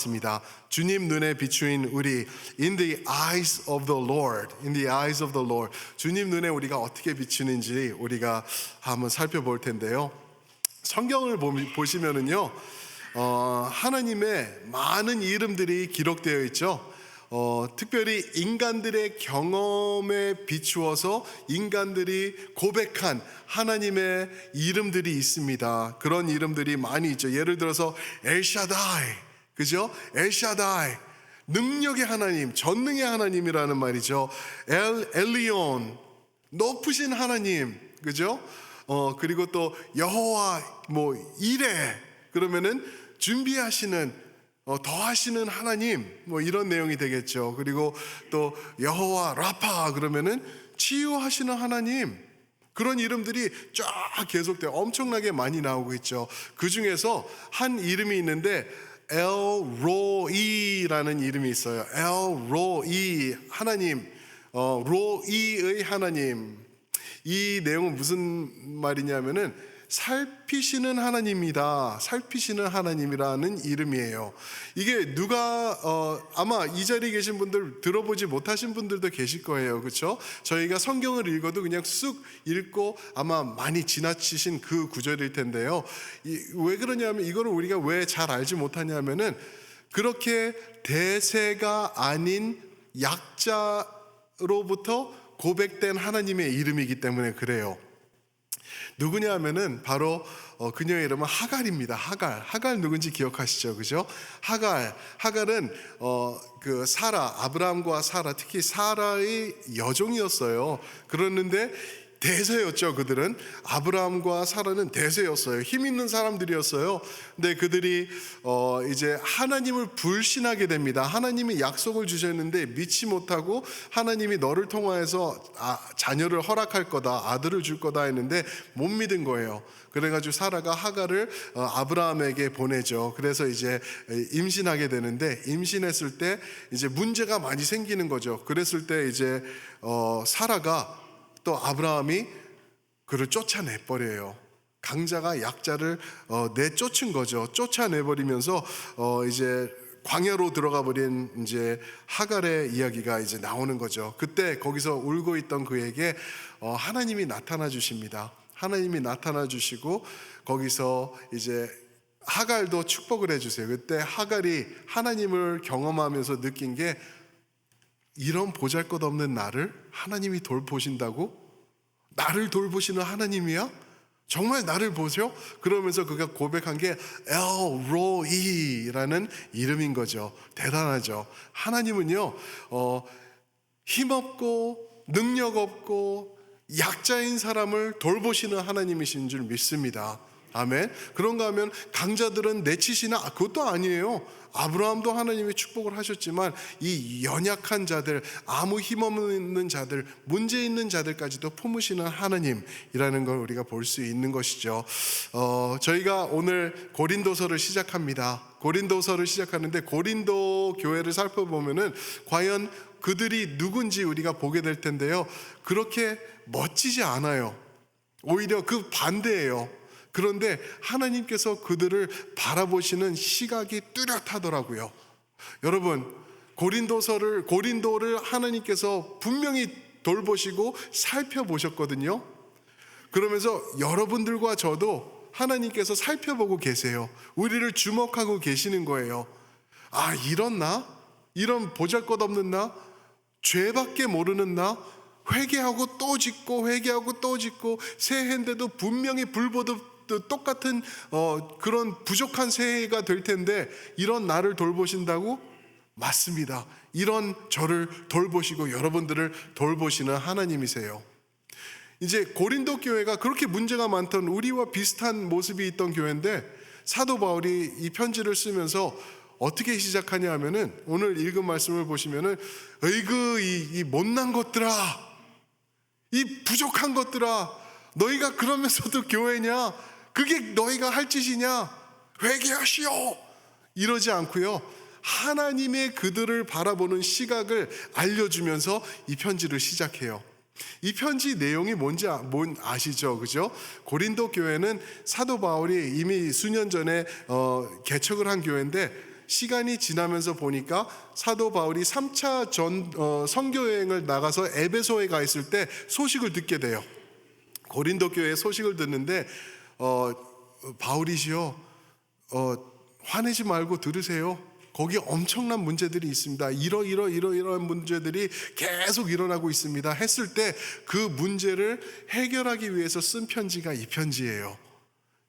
나왔습니다. 주님 눈에 비추인 우리, in the eyes of the Lord, in the eyes of the Lord. 주님 눈에 우리가 어떻게 비추는지 우리가 한번 살펴볼 텐데요. 성경을 보시면은요, 하나님의 많은 이름들이 기록되어 있죠. 특별히 인간들의 경험에 비추어서 인간들이 고백한 하나님의 이름들이 있습니다. 그런 이름들이 많이 있죠. 예를 들어서 엘샤다이, 그죠? 엘샤다이, 능력의 하나님, 전능의 하나님이라는 말이죠. 엘리온, 높으신 하나님, 그죠? 그리고 또 여호와, 이레, 그러면은 준비하시는, 더하시는 하나님, 이런 내용이 되겠죠. 그리고 또 여호와 라파, 그러면은 치유하시는 하나님, 그런 이름들이 쫙 계속돼요. 엄청나게 많이 나오고 있죠. 그 중에서 한 이름이 있는데 엘로이라는 이름이 있어요. 엘로이, 하나님, 로이의 하나님. 이 내용은 무슨 말이냐면은 살피시는 하나님이다, 살피시는 하나님이라는 이름이에요. 이게 누가 아마 이 자리에 계신 분들 들어보지 못하신 분들도 계실 거예요. 그렇죠? 저희가 성경을 읽어도 그냥 쑥 읽고 아마 많이 지나치신 그 구절일 텐데요. 왜 그러냐면, 이거를 우리가 왜 잘 알지 못하냐면은 그렇게 대세가 아닌 약자로부터 고백된 하나님의 이름이기 때문에 그래요. 누구냐 하면은 바로 그녀의 이름은 하갈입니다. 하갈 누군지 기억하시죠? 그죠? 하갈은 그 사라, 아브라함과 사라, 특히 사라의 여종이었어요. 그랬는데 대세였죠. 그들은, 아브라함과 사라는 대세였어요. 힘 있는 사람들이었어요. 근데 그들이 이제 하나님을 불신하게 됩니다. 하나님이 약속을 주셨는데 믿지 못하고, 하나님이 너를 통하여서 자녀를 허락할 거다, 아들을 줄 거다 했는데 못 믿은 거예요. 그래가지고 사라가 하갈을 아브라함에게 보내죠. 그래서 이제 임신하게 되는데, 임신했을 때 이제 문제가 많이 생기는 거죠. 그랬을 때 이제 사라가, 또 아브라함이 그를 쫓아내버려요. 강자가 약자를 내쫓은 거죠. 쫓아내버리면서 이제 광야로 들어가 버린 이제 하갈의 이야기가 이제 나오는 거죠. 그때 거기서 울고 있던 그에게 하나님이 나타나 주십니다. 하나님이 나타나 주시고 거기서 이제 하갈도 축복을 해주세요. 그때 하갈이 하나님을 경험하면서 느낀 게, 이런 보잘것없는 나를 하나님이 돌보신다고? 나를 돌보시는 하나님이야? 정말 나를 보죠? 그러면서 그가 고백한 게 엘로이라는 이름인 거죠. 대단하죠. 하나님은요, 힘없고 능력 없고 약자인 사람을 돌보시는 하나님이신 줄 믿습니다. 아멘. 그런가 하면 강자들은 내치시나? 그것도 아니에요. 아브라함도 하나님이 축복을 하셨지만 이 연약한 자들, 아무 힘없는 자들, 문제 있는 자들까지도 품으시는 하나님이라는 걸 우리가 볼 수 있는 것이죠. 저희가 오늘 고린도서를 시작합니다. 고린도서를 시작하는데, 고린도 교회를 살펴보면은 과연 그들이 누군지 우리가 보게 될 텐데요, 그렇게 멋지지 않아요. 오히려 그 반대예요. 그런데 하나님께서 그들을 바라보시는 시각이 뚜렷하더라고요. 여러분, 고린도를 하나님께서 분명히 돌보시고 살펴보셨거든요. 그러면서 여러분들과 저도 하나님께서 살펴보고 계세요. 우리를 주목하고 계시는 거예요. 아, 이런 나? 이런 보잘것없는 나? 죄밖에 모르는 나? 회개하고 또 짓고 회개하고 또 짓고, 새해인데도 분명히 불보듯 똑같은 그런 부족한 새해가 될 텐데 이런 나를 돌보신다고? 맞습니다. 이런 저를 돌보시고 여러분들을 돌보시는 하나님이세요. 이제 고린도 교회가 그렇게 문제가 많던, 우리와 비슷한 모습이 있던 교회인데, 사도 바울이 이 편지를 쓰면서 어떻게 시작하냐 하면은, 오늘 읽은 말씀을 보시면은, 으이그 이 못난 것들아, 이 부족한 것들아, 너희가 그러면서도 교회냐? 그게 너희가 할 짓이냐? 회개하시오! 이러지 않고요, 하나님의 그들을 바라보는 시각을 알려주면서 이 편지를 시작해요. 이 편지 내용이 뭔지 아시죠? 그죠? 고린도 교회는 사도 바울이 이미 수년 전에 개척을 한 교회인데, 시간이 지나면서 보니까 사도 바울이 3차 선교 여행을 나가서 에베소에 가 있을 때 소식을 듣게 돼요. 고린도 교회의 소식을 듣는데 바울이시여 화내지 말고 들으세요. 거기 엄청난 문제들이 있습니다. 이러한 문제들이 계속 일어나고 있습니다. 했을 때 그 문제를 해결하기 위해서 쓴 편지가 이 편지예요.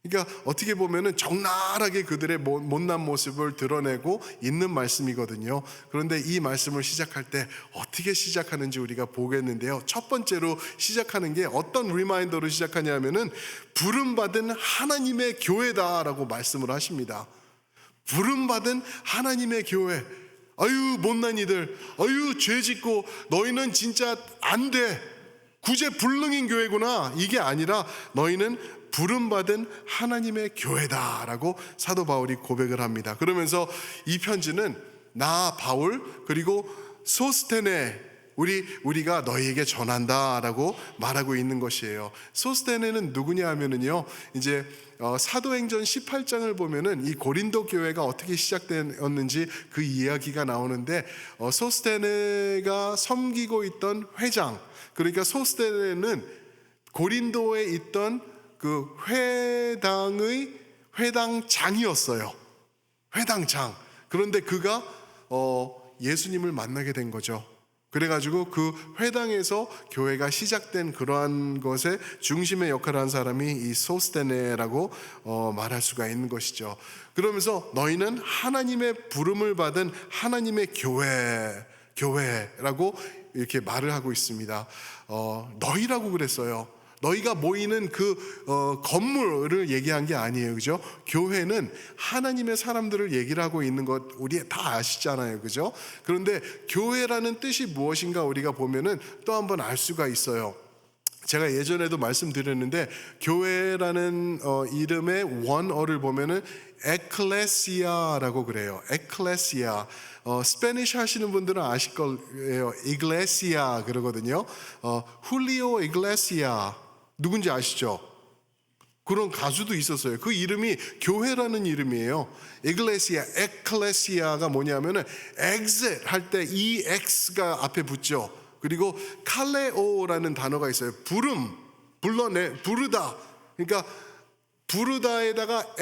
그러니까 어떻게 보면은 적나라하게 그들의 못난 모습을 드러내고 있는 말씀이거든요. 그런데 이 말씀을 시작할 때 어떻게 시작하는지 우리가 보겠는데요. 첫 번째로 시작하는 게 어떤 리마인더로 시작하냐면은 부름받은 하나님의 교회다라고 말씀을 하십니다. 부름받은 하나님의 교회. 아유 못난 이들, 아유 죄짓고 너희는 진짜 안 돼, 구제불능인 교회구나. 이게 아니라 너희는 부름받은 하나님의 교회다라고 사도 바울이 고백을 합니다. 그러면서 이 편지는 나 바울 그리고 소스테네 우리가 너희에게 전한다라고 말하고 있는 것이에요. 소스테네는 누구냐 하면은요, 이제 사도행전 18장을 보면은 이 고린도 교회가 어떻게 시작되었는지 그 이야기가 나오는데, 소스테네가 섬기고 있던 회장, 그러니까 소스테네는 고린도에 있던 그 회당장이었어요. 회당장. 그런데 그가 예수님을 만나게 된 거죠. 그래가지고 그 회당에서 교회가 시작된 그러한 것의 중심의 역할을 한 사람이 이 소스테네라고 말할 수가 있는 것이죠. 그러면서 너희는 하나님의 부름을 받은 하나님의 교회라고 이렇게 말을 하고 있습니다. 너희라고 그랬어요. 너희가 모이는 그 건물을 얘기한 게 아니에요, 그죠? 교회는 하나님의 사람들을 얘기를 하고 있는 것 우리 다 아시잖아요, 그죠? 그런데 교회라는 뜻이 무엇인가 우리가 보면은 또 한번 알 수가 있어요. 제가 예전에도 말씀드렸는데 교회라는 이름의 원어를 보면은 에클레시아라고 그래요. 에클레시아. 스페니쉬 하시는 분들은 아실 거예요. 이글레시아 그러거든요. 훌리오 이글레시아 누군지 아시죠? 그런 가수도 있었어요. 그 이름이 교회라는 이름이에요. 이글레시아, 에클레시아가 뭐냐면은 exit 할 때 EX가 앞에 붙죠. 그리고 칼레오라는 단어가 있어요. 부르다. 그러니까 부르다에다가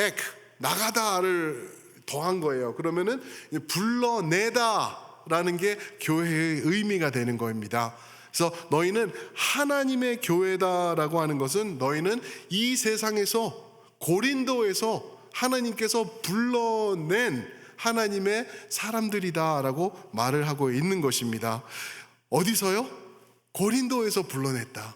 나가다를 더한 거예요. 그러면은 불러내다라는 게 교회의 의미가 되는 겁니다. 그래서 너희는 하나님의 교회다라고 하는 것은 너희는 이 세상에서 고린도에서 하나님께서 불러낸 하나님의 사람들이다라고 말을 하고 있는 것입니다. 어디서요? 고린도에서 불러냈다.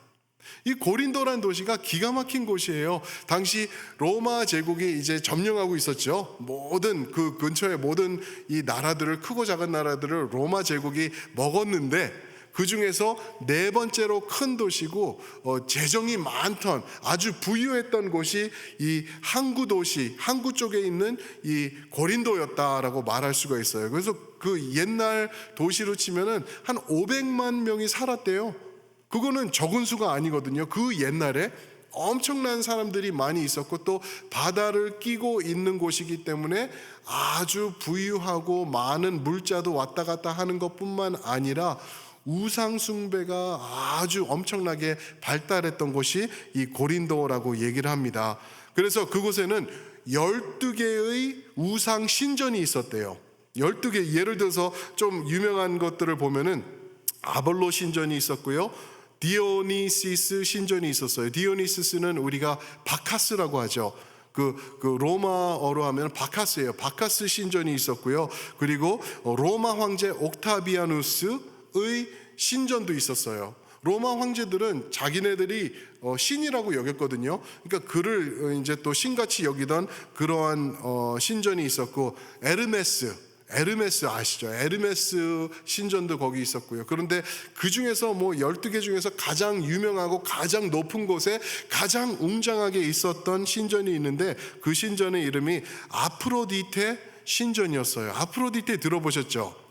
이 고린도란 도시가 기가 막힌 곳이에요. 당시 로마 제국이 이제 점령하고 있었죠. 모든 그 근처의 모든 이 나라들을, 크고 작은 나라들을 로마 제국이 먹었는데 그 중에서 네 번째로 큰 도시고 재정이 많던 아주 부유했던 곳이 이 항구 도시, 항구 쪽에 있는 이 고린도였다라고 말할 수가 있어요. 그래서 그 옛날 도시로 치면은 한 500만 명이 살았대요. 그거는 적은 수가 아니거든요. 그 옛날에 엄청난 사람들이 많이 있었고 또 바다를 끼고 있는 곳이기 때문에 아주 부유하고 많은 물자도 왔다 갔다 하는 것뿐만 아니라 우상 숭배가 아주 엄청나게 발달했던 곳이 이 고린도라고 얘기를 합니다. 그래서 그곳에는 12개의 우상 신전이 있었대요. 12개, 예를 들어서 좀 유명한 것들을 보면은 아볼로 신전이 있었고요. 디오니시스 신전이 있었어요. 디오니시스는 우리가 바카스라고 하죠. 그 로마어로 하면 바카스예요. 바카스 신전이 있었고요. 그리고 로마 황제 옥타비아누스의 신전도 있었어요. 로마 황제들은 자기네들이 신이라고 여겼거든요. 그러니까 그를 이제 또 신같이 여기던 그러한 신전이 있었고, 에르메스 아시죠? 에르메스 신전도 거기 있었고요. 그런데 그 중에서 뭐 12개 중에서 가장 유명하고 가장 높은 곳에 가장 웅장하게 있었던 신전이 있는데 그 신전의 이름이 아프로디테 신전이었어요. 아프로디테 들어보셨죠?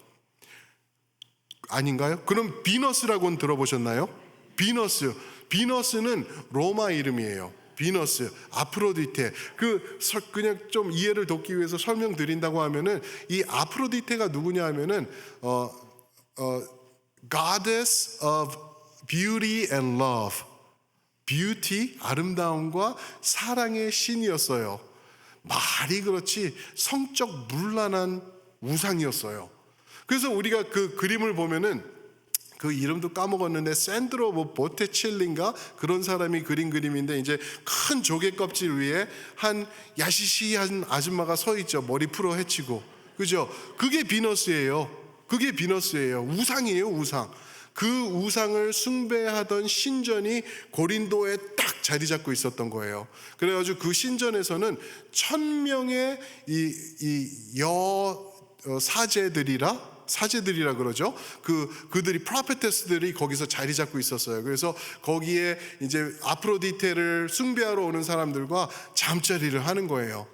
아닌가요? 그럼 비너스라고는 들어보셨나요? 비너스는 로마 이름이에요. 비너스, 아프로디테. 그냥 좀 이해를 돕기 위해서 설명드린다고 하면은 이 아프로디테가 누구냐 하면은 Goddess of Beauty and Love. 뷰티, 아름다움과 사랑의 신이었어요. 말이 그렇지 성적 문란한 우상이었어요. 그래서 우리가 그 그림을 보면은 그 이름도 까먹었는데 샌드로 보테칠린가 그런 사람이 그린 그림인데 이제 큰 조개 껍질 위에 한 야시시한 아줌마가 서 있죠. 머리 풀어 헤치고. 그죠? 그게 비너스예요. 그게 비너스예요. 우상이에요, 우상. 그 우상을 숭배하던 신전이 고린도에 딱 자리 잡고 있었던 거예요. 그래가지고 그 신전에서는 1000명의 사제들이라 그러죠. 그들이 프로페테스들이 거기서 자리 잡고 있었어요. 그래서 거기에 이제 아프로디테를 숭배하러 오는 사람들과 잠자리를 하는 거예요.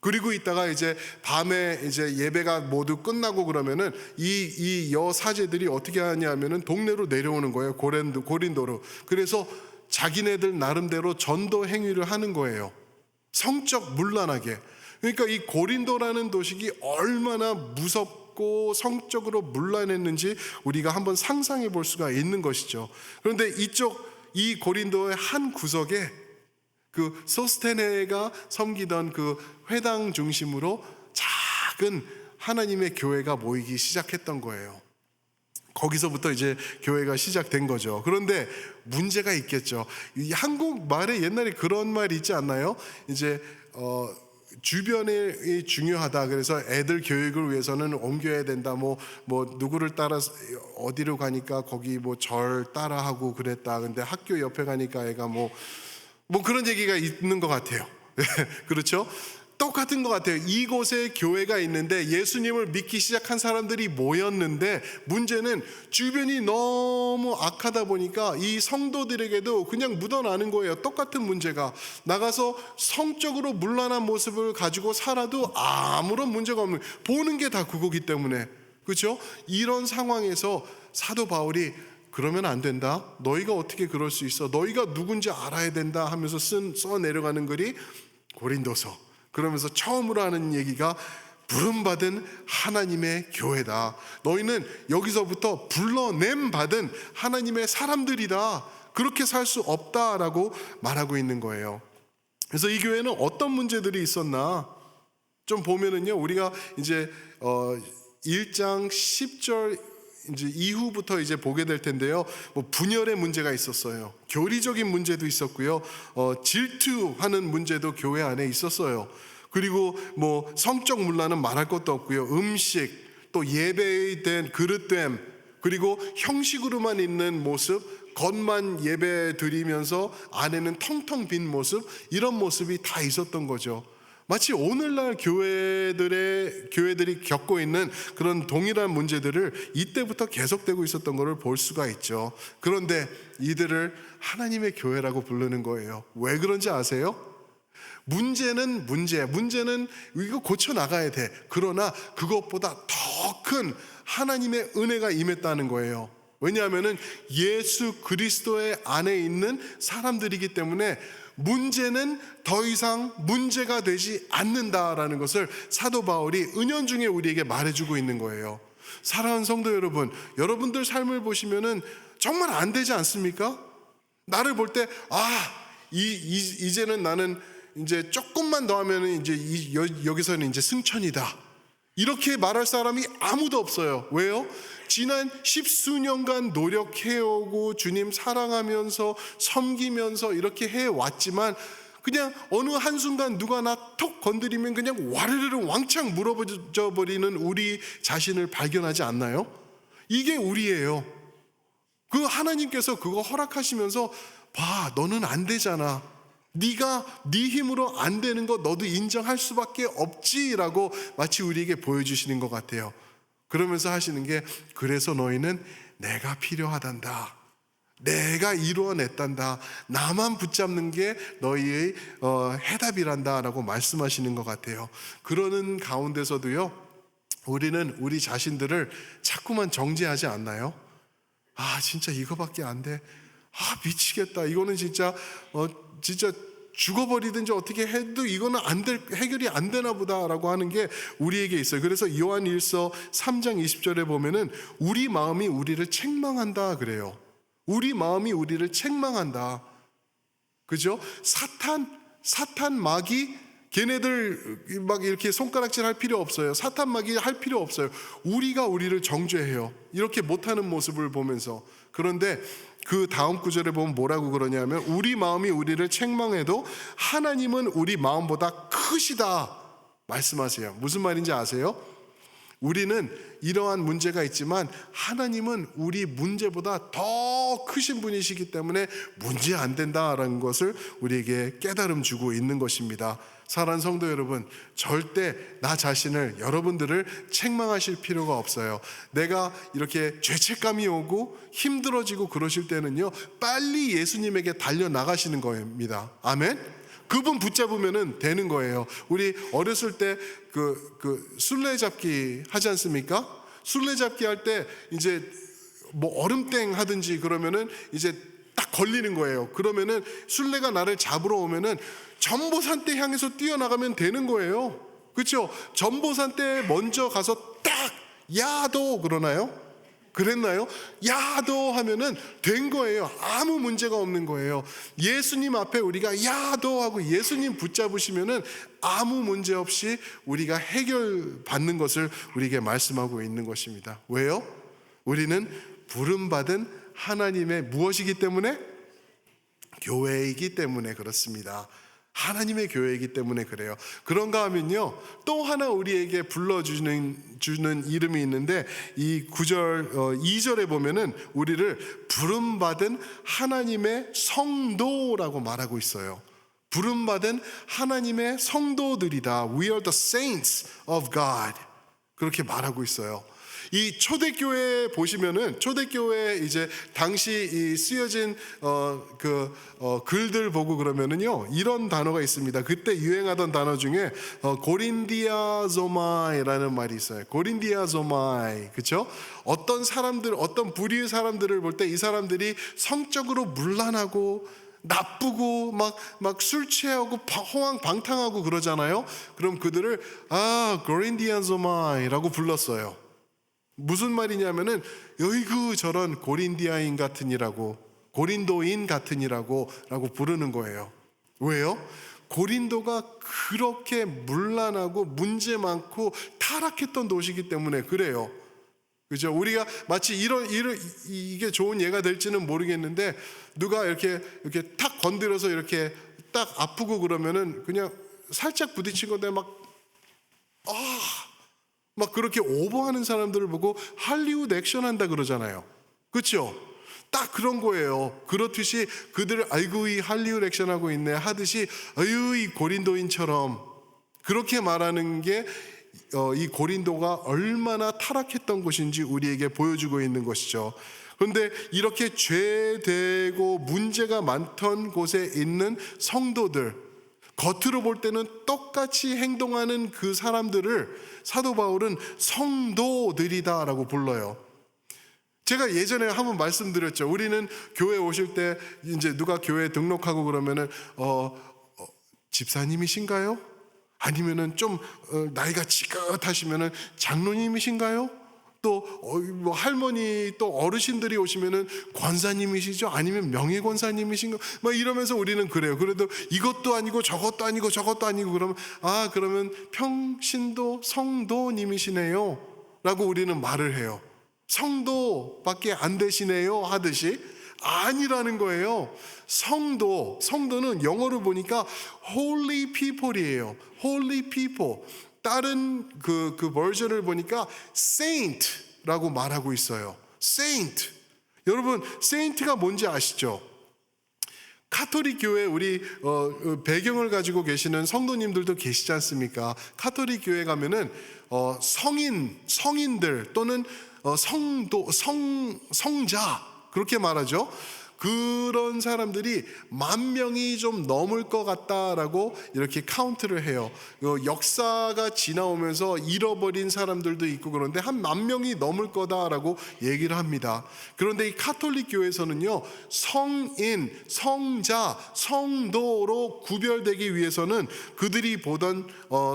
그리고 있다가 이제 밤에 이제 예배가 모두 끝나고 그러면은 이 여사제들이 어떻게 하냐면은 동네로 내려오는 거예요. 고린도로. 그래서 자기네들 나름대로 전도 행위를 하는 거예요. 성적 문란하게. 그러니까 이 고린도라는 도시가 얼마나 무섭고 성적으로 문란했는지 우리가 한번 상상해 볼 수가 있는 것이죠. 그런데 이 고린도의 한 구석에 그 소스테네가 섬기던 그 회당 중심으로 작은 하나님의 교회가 모이기 시작했던 거예요. 거기서부터 이제 교회가 시작된 거죠. 그런데 문제가 있겠죠. 이 한국말에 옛날에 그런 말이 있지 않나요? 이제 주변이 중요하다. 그래서 애들 교육을 위해서는 옮겨야 된다. 뭐 누구를 따라 어디로 가니까 거기 뭐 절 따라하고 그랬다. 근데 학교 옆에 가니까 애가 뭐 그런 얘기가 있는 것 같아요. 그렇죠? 똑같은 것 같아요. 이곳에 교회가 있는데 예수님을 믿기 시작한 사람들이 모였는데 문제는 주변이 너무 악하다 보니까 이 성도들에게도 그냥 묻어나는 거예요. 똑같은 문제가. 나가서 성적으로 문란한 모습을 가지고 살아도 아무런 문제가 없는, 보는 게 다 그거기 때문에. 그렇죠? 이런 상황에서 사도 바울이 그러면 안 된다. 너희가 어떻게 그럴 수 있어? 너희가 누군지 알아야 된다 하면서 써 내려가는 글이 고린도서. 그러면서 처음으로 하는 얘기가 부름받은 하나님의 교회다. 너희는 여기서부터 불러냄 받은 하나님의 사람들이다. 그렇게 살 수 없다라고 말하고 있는 거예요. 그래서 이 교회는 어떤 문제들이 있었나? 좀 보면은요, 우리가 이제 1장 10절 이제 이후부터 이제 보게 될 텐데요. 분열의 문제가 있었어요. 교리적인 문제도 있었고요. 질투하는 문제도 교회 안에 있었어요. 그리고 성적 문란은 말할 것도 없고요. 음식, 또 예배에 대한 그릇됨, 그리고 형식으로만 있는 모습, 겉만 예배 드리면서 안에는 텅텅 빈 모습, 이런 모습이 다 있었던 거죠. 마치 오늘날 교회들이 겪고 있는 그런 동일한 문제들을 이때부터 계속되고 있었던 것을 볼 수가 있죠. 그런데 이들을 하나님의 교회라고 부르는 거예요. 왜 그런지 아세요? 문제는 이거 고쳐나가야 돼. 그러나 그것보다 더 큰 하나님의 은혜가 임했다는 거예요. 왜냐하면 예수 그리스도의 안에 있는 사람들이기 때문에 문제는 더 이상 문제가 되지 않는다라는 것을 사도 바울이 은연중에 우리에게 말해주고 있는 거예요. 사랑하는 성도 여러분, 여러분들 삶을 보시면은 정말 안 되지 않습니까? 나를 볼 때 이제는 나는 이제 조금만 더 하면은 이제 여기서는 이제 승천이다. 이렇게 말할 사람이 아무도 없어요. 왜요? 지난 10수년간 노력해오고 주님 사랑하면서 섬기면서 이렇게 해왔지만 그냥 어느 한순간 누가 나 톡 건드리면 그냥 와르르르 왕창 물어져 버리는 우리 자신을 발견하지 않나요? 이게 우리예요. 그 하나님께서 그거 허락하시면서 봐, 너는 안 되잖아. 네가 네 힘으로 안 되는 거 너도 인정할 수밖에 없지라고 마치 우리에게 보여주시는 것 같아요. 그러면서 하시는 게 그래서 너희는 내가 필요하단다. 내가 이루어냈단다. 나만 붙잡는 게 너희의 해답이란다 라고 말씀하시는 것 같아요. 그러는 가운데서도요, 우리는 우리 자신들을 자꾸만 정죄하지 않나요? 진짜 이거밖에 안 돼. 미치겠다. 이거는 진짜 죽어버리든지 어떻게 해도 이거는 해결이 안 되나 보다라고 하는 게 우리에게 있어요. 그래서 요한 1서 3장 20절에 보면은 우리 마음이 우리를 책망한다 그래요. 우리 마음이 우리를 책망한다. 그죠? 사탄 마귀 걔네들 막 이렇게 손가락질 할 필요 없어요. 사탄 마귀 할 필요 없어요. 우리가 우리를 정죄해요. 이렇게 못하는 모습을 보면서. 그런데 그 다음 구절에 보면 뭐라고 그러냐면 우리 마음이 우리를 책망해도 하나님은 우리 마음보다 크시다 말씀하세요. 무슨 말인지 아세요? 우리는 이러한 문제가 있지만 하나님은 우리 문제보다 더 크신 분이시기 때문에 문제 안 된다라는 것을 우리에게 깨달음 주고 있는 것입니다. 사랑하는 성도 여러분, 절대 나 자신을, 여러분들을 책망하실 필요가 없어요. 내가 이렇게 죄책감이 오고 힘들어지고 그러실 때는요, 빨리 예수님에게 달려나가시는 겁니다. 아멘? 그분 붙잡으면 되는 거예요. 우리 어렸을 때 술래잡기 하지 않습니까? 술래잡기 할 때 이제 뭐 얼음땡 하든지 그러면은 이제 딱 걸리는 거예요. 그러면은 술래가 나를 잡으러 오면은 전보산대 향해서 뛰어나가면 되는 거예요. 그렇죠? 전보산대 먼저 가서 딱 야도 그러나요? 그랬나요? 야도 하면은 된 거예요. 아무 문제가 없는 거예요. 예수님 앞에 우리가 야도 하고 예수님 붙잡으시면은 아무 문제 없이 우리가 해결받는 것을 우리에게 말씀하고 있는 것입니다. 왜요? 우리는 부름받은 하나님의 무엇이기 때문에? 교회이기 때문에 그렇습니다. 하나님의 교회이기 때문에 그래요. 그런가 하면요, 또 하나 우리에게 불러주는 이름이 있는데 이 2절에 보면은 우리를 부름받은 하나님의 성도라고 말하고 있어요. 부름받은 하나님의 성도들이다. We are the saints of God. 그렇게 말하고 있어요. 이 초대교회 보시면은 초대교회 이제 당시 이 쓰여진 글들 보고 그러면은요, 이런 단어가 있습니다. 그때 유행하던 단어 중에 고린디아조마이라는 말이 있어요. 고린디아조마이, 그렇죠? 어떤 사람들, 어떤 부류의 사람들을 볼 때 이 사람들이 성적으로 문란하고 나쁘고 막 술 취하고 호황방탕하고 그러잖아요. 그럼 그들을 고린디아조마이라고 불렀어요. 무슨 말이냐면은 여이구 저런 고린디아인 같으니라고, 고린도인 같으니라고 부르는 거예요. 왜요? 고린도가 그렇게 문란하고 문제 많고 타락했던 도시이기 때문에 그래요. 그죠? 우리가 마치 이게 좋은 예가 될지는 모르겠는데 누가 이렇게 탁 건드려서 이렇게 딱 아프고 그러면은 그냥 살짝 부딪힌 건데 막 그렇게 오버하는 사람들을 보고 할리우드 액션 한다 그러잖아요. 그렇죠? 딱 그런 거예요. 그렇듯이 그들 아이고 이 할리우드 액션 하고 있네 하듯이 아유 이 고린도인처럼 그렇게 말하는 게 이 고린도가 얼마나 타락했던 곳인지 우리에게 보여주고 있는 것이죠. 그런데 이렇게 죄되고 문제가 많던 곳에 있는 성도들, 겉으로 볼 때는 똑같이 행동하는 그 사람들을 사도 바울은 성도들이다라고 불러요. 제가 예전에 한번 말씀드렸죠. 우리는 교회 오실 때 이제 누가 교회에 등록하고 그러면은 집사님이신가요? 아니면은 좀 나이가 지긋하시면은 장로님이신가요? 또 뭐 할머니 또 어르신들이 오시면은 권사님이시죠? 아니면 명예권사님이신가? 막 이러면서 우리는 그래요. 그래도 이것도 아니고 저것도 아니고 저것도 아니고 그러면 평신도 성도님이시네요 라고 우리는 말을 해요. 성도밖에 안 되시네요 하듯이 아니라는 거예요. 성도는 영어로 보니까 holy people이에요. holy people. 다른 그 버전을 보니까 saint라고 말하고 있어요. saint. 여러분, saint가 뭔지 아시죠? 카톨릭 교회 우리 배경을 가지고 계시는 성도님들도 계시지 않습니까? 카톨릭 교회 가면은 성인들 또는 성자 그렇게 말하죠. 그런 사람들이 10,000명이 좀 넘을 것 같다라고 이렇게 카운트를 해요. 역사가 지나오면서 잃어버린 사람들도 있고 그런데 한 10,000명이 넘을 거다라고 얘기를 합니다. 그런데 이 가톨릭 교회에서는요, 성인, 성자, 성도로 구별되기 위해서는 그들이 보던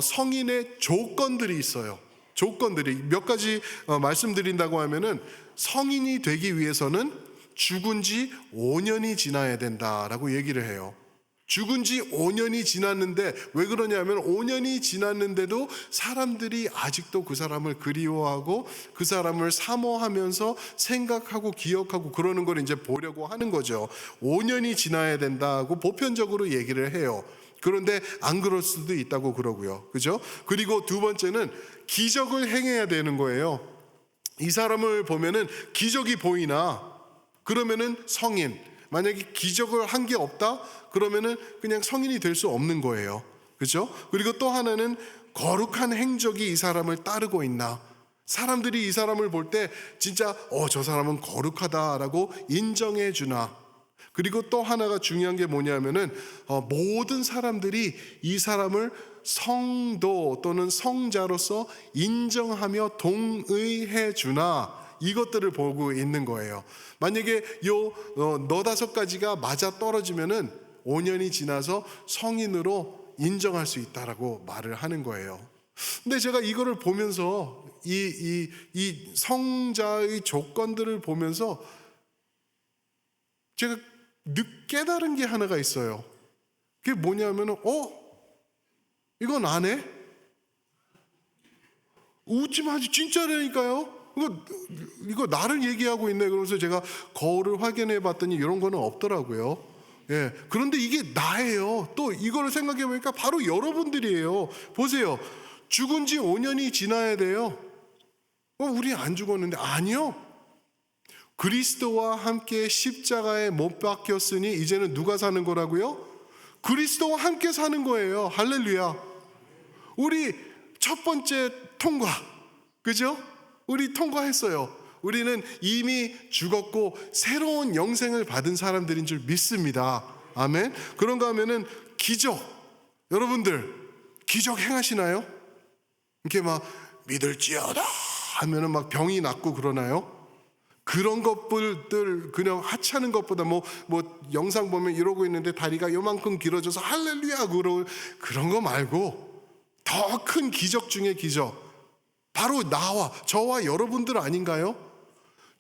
성인의 조건들이 있어요. 조건들이 몇 가지 말씀드린다고 하면은, 성인이 되기 위해서는 죽은 지 5년이 지나야 된다라고 얘기를 해요. 죽은 지 5년이 지났는데, 왜 그러냐면 5년이 지났는데도 사람들이 아직도 그 사람을 그리워하고 그 사람을 사모하면서 생각하고 기억하고 그러는 걸 이제 보려고 하는 거죠. 5년이 지나야 된다고 보편적으로 얘기를 해요. 그런데 안 그럴 수도 있다고 그러고요. 그죠? 그리고 두 번째는 기적을 행해야 되는 거예요. 이 사람을 보면은 기적이 보이나? 그러면은 성인. 만약에 기적을 한 게 없다? 그러면은 그냥 성인이 될 수 없는 거예요. 그죠? 그리고 또 하나는 거룩한 행적이 이 사람을 따르고 있나? 사람들이 이 사람을 볼 때 진짜 저 사람은 거룩하다라고 인정해 주나? 그리고 또 하나가 중요한 게 뭐냐면은 모든 사람들이 이 사람을 성도 또는 성자로서 인정하며 동의해 주나, 이것들을 보고 있는 거예요. 만약에 너다섯 가지가 맞아 떨어지면은 5년이 지나서 성인으로 인정할 수 있다라고 말을 하는 거예요. 근데 제가 이거를 보면서 이 성자의 조건들을 보면서 제가 깨달은 게 하나가 있어요. 그게 뭐냐면은 이건 안 해? 웃지 마지, 진짜라니까요. 이거 나를 얘기하고 있네. 그러면서 제가 거울을 확인해 봤더니 이런 거는 없더라고요. 예. 그런데 이게 나예요. 또 이거를 생각해 보니까 바로 여러분들이에요. 보세요. 죽은 지 5년이 지나야 돼요. 우리 안 죽었는데. 아니요. 그리스도와 함께 십자가에 못 박혔으니 이제는 누가 사는 거라고요? 그리스도와 함께 사는 거예요. 할렐루야. 우리 첫 번째 통과. 그죠? 우리 통과했어요. 우리는 이미 죽었고 새로운 영생을 받은 사람들인 줄 믿습니다. 아멘. 그런가 하면은 기적, 여러분들 기적 행하시나요? 이렇게 막 믿을지어다 하면은 막 병이 낫고 그러나요? 그런 것들 그냥 하찮은 것보다 뭐 영상 보면 이러고 있는데 다리가 요만큼 길어져서 할렐루야 그런 거 말고 더 큰 기적 중에 기적, 바로 저와 여러분들 아닌가요?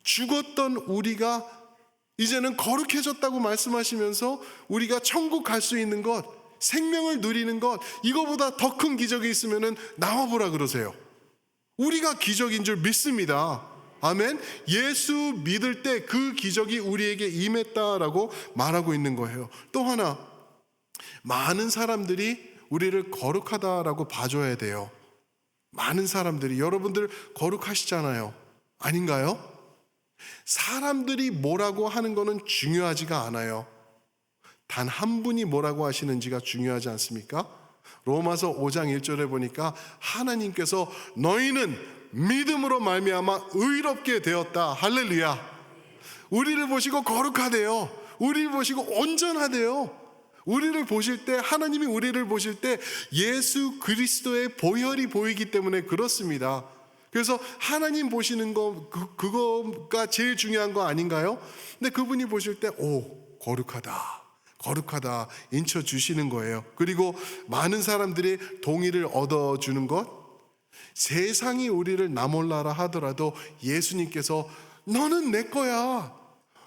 죽었던 우리가 이제는 거룩해졌다고 말씀하시면서 우리가 천국 갈 수 있는 것, 생명을 누리는 것, 이거보다 더 큰 기적이 있으면 나와보라 그러세요. 우리가 기적인 줄 믿습니다. 아멘. 예수 믿을 때 그 기적이 우리에게 임했다라고 말하고 있는 거예요. 또 하나, 많은 사람들이 우리를 거룩하다라고 봐줘야 돼요. 많은 사람들이, 여러분들 거룩하시잖아요. 아닌가요? 사람들이 뭐라고 하는 거는 중요하지가 않아요. 단 한 분이 뭐라고 하시는지가 중요하지 않습니까? 로마서 5장 1절에 보니까 하나님께서 너희는 믿음으로 말미암아 의롭게 되었다. 할렐루야. 우리를 보시고 거룩하대요. 우리를 보시고 온전하대요. 우리를 보실 때, 하나님이 우리를 보실 때 예수 그리스도의 보혈이 보이기 때문에 그렇습니다. 그래서 하나님 보시는 거 그거가 제일 중요한 거 아닌가요? 근데 그분이 보실 때 거룩하다 인쳐 주시는 거예요. 그리고 많은 사람들이 동의를 얻어주는 것, 세상이 우리를 나 몰라라 하더라도 예수님께서 너는 내 거야,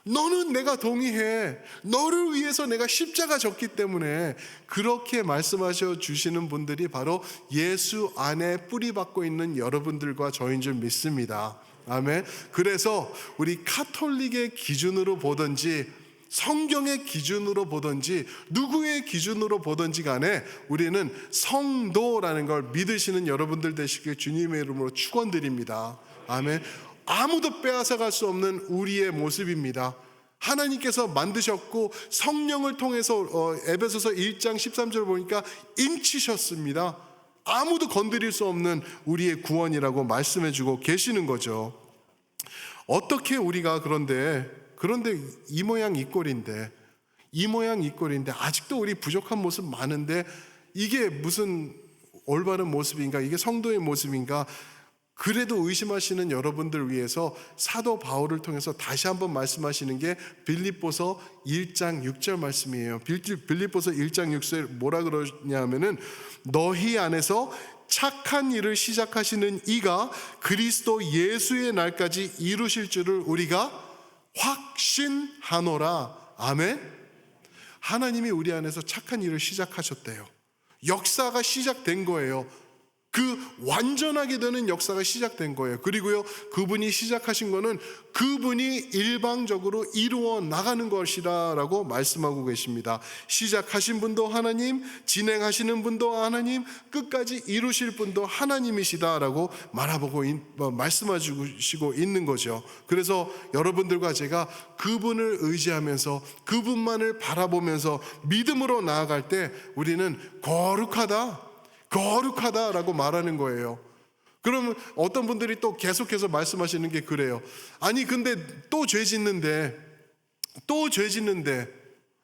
너는 내가 동의해, 너를 위해서 내가 십자가 졌기 때문에, 그렇게 말씀하셔 주시는 분들이 바로 예수 안에 뿌리박고 있는 여러분들과 저인 줄 믿습니다. 아멘. 그래서 우리 가톨릭의 기준으로 보든지 성경의 기준으로 보든지 누구의 기준으로 보든지 간에 우리는 성도라는 걸 믿으시는 여러분들 되시길 주님의 이름으로 축원드립니다. 아멘. 아무도 빼앗아갈 수 없는 우리의 모습입니다. 하나님께서 만드셨고 성령을 통해서 에베소서 1장 13절 보니까 인치셨습니다. 아무도 건드릴 수 없는 우리의 구원이라고 말씀해 주고 계시는 거죠. 어떻게 우리가 그런데 그런데 이 모양 이 꼴인데 아직도 우리 부족한 모습 많은데 이게 무슨 올바른 모습인가? 이게 성도의 모습인가? 그래도 의심하시는 여러분들 위해서 사도 바울을 통해서 다시 한번 말씀하시는 게 빌립보서 1장 6절 말씀이에요. 빌립보서 1장 6절 뭐라 그러냐면은 너희 안에서 착한 일을 시작하시는 이가 그리스도 예수의 날까지 이루실 줄을 우리가 확신하노라. 아멘. 하나님이 우리 안에서 착한 일을 시작하셨대요. 역사가 시작된 거예요. 그 완전하게 되는 역사가 시작된 거예요. 그리고요, 그분이 시작하신 거는 그분이 일방적으로 이루어 나가는 것이라고 말씀하고 계십니다. 시작하신 분도 하나님, 진행하시는 분도 하나님, 끝까지 이루실 분도 하나님이시다라고 말씀하시고 있는 거죠. 그래서 여러분들과 제가 그분을 의지하면서 그분만을 바라보면서 믿음으로 나아갈 때 우리는 거룩하다라고 말하는 거예요. 그러면 어떤 분들이 또 계속해서 말씀하시는 게 그래요. 아니 근데 또 죄 짓는데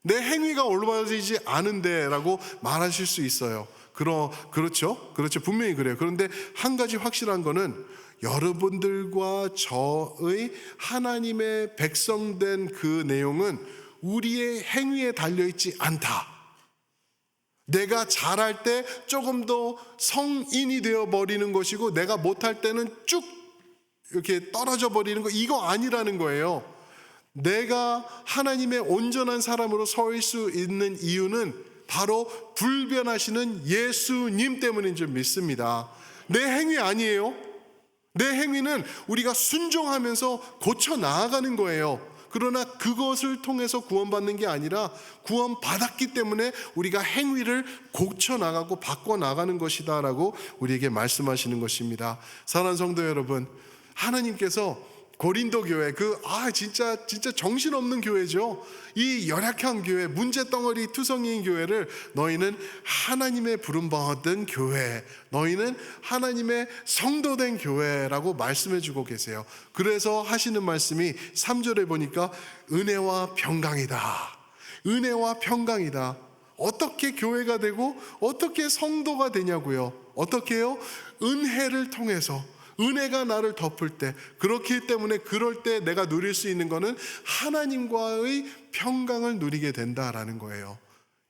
내 행위가 올바르지 않은데 라고 말하실 수 있어요. 그렇죠 분명히 그래요. 그런데 한 가지 확실한 거는 여러분들과 저의 하나님의 백성된 그 내용은 우리의 행위에 달려있지 않다. 내가 잘할 때 조금 더 성인이 되어버리는 것이고 내가 못할 때는 쭉 이렇게 떨어져 버리는 거, 이거 아니라는 거예요. 내가 하나님의 온전한 사람으로 설 수 있는 이유는 바로 불변하시는 예수님 때문인 줄 믿습니다. 내 행위 아니에요. 내 행위는 우리가 순종하면서 고쳐 나아가는 거예요. 그러나 그것을 통해서 구원받는 게 아니라 구원받았기 때문에 우리가 행위를 고쳐나가고 바꿔나가는 것이다 라고 우리에게 말씀하시는 것입니다. 사랑하는 성도 여러분, 하나님께서 고린도 교회 진짜 정신없는 교회죠. 이 열악한 교회, 문제덩어리 투성이인 교회를 너희는 하나님의 부름받은 교회, 너희는 하나님의 성도된 교회라고 말씀해주고 계세요. 그래서 하시는 말씀이 3절에 보니까 은혜와 평강이다. 은혜와 평강이다. 어떻게 교회가 되고 어떻게 성도가 되냐고요. 어떻게 해요? 은혜를 통해서, 은혜가 나를 덮을 때, 그렇기 때문에 그럴 때 내가 누릴 수 있는 것은 하나님과의 평강을 누리게 된다라는 거예요.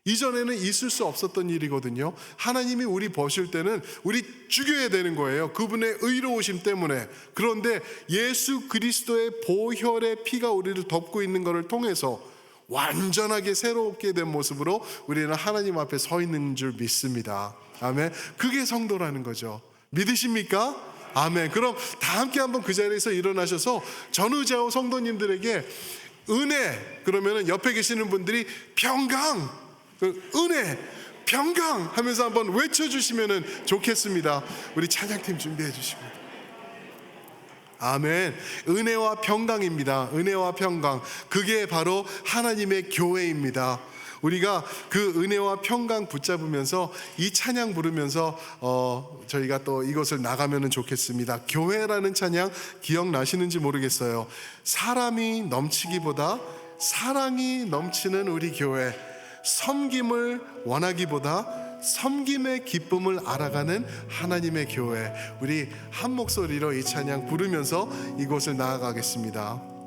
이전에는 있을 수 없었던 일이거든요. 하나님이 우리 보실 때는 우리 죽여야 되는 거예요. 그분의 의로우심 때문에. 그런데 예수 그리스도의 보혈의 피가 우리를 덮고 있는 것을 통해서 완전하게 새롭게 된 모습으로 우리는 하나님 앞에 서 있는 줄 믿습니다. 아멘. 그게 성도라는 거죠. 믿으십니까? 아멘. 그럼 다 함께 한번 그 자리에서 일어나셔서 전우자우 성도님들에게 은혜, 그러면은 옆에 계시는 분들이 평강, 은혜, 평강 하면서 한번 외쳐주시면 좋겠습니다. 우리 찬양팀 준비해 주시고. 아멘. 은혜와 평강입니다. 은혜와 평강. 그게 바로 하나님의 교회입니다. 우리가 그 은혜와 평강 붙잡으면서 이 찬양 부르면서 저희가 또 이것을 나가면 좋겠습니다. 교회라는 찬양 기억나시는지 모르겠어요. 사람이 넘치기보다 사랑이 넘치는 우리 교회, 섬김을 원하기보다 섬김의 기쁨을 알아가는 하나님의 교회. 우리 한 목소리로 이 찬양 부르면서 이곳을 나아가겠습니다.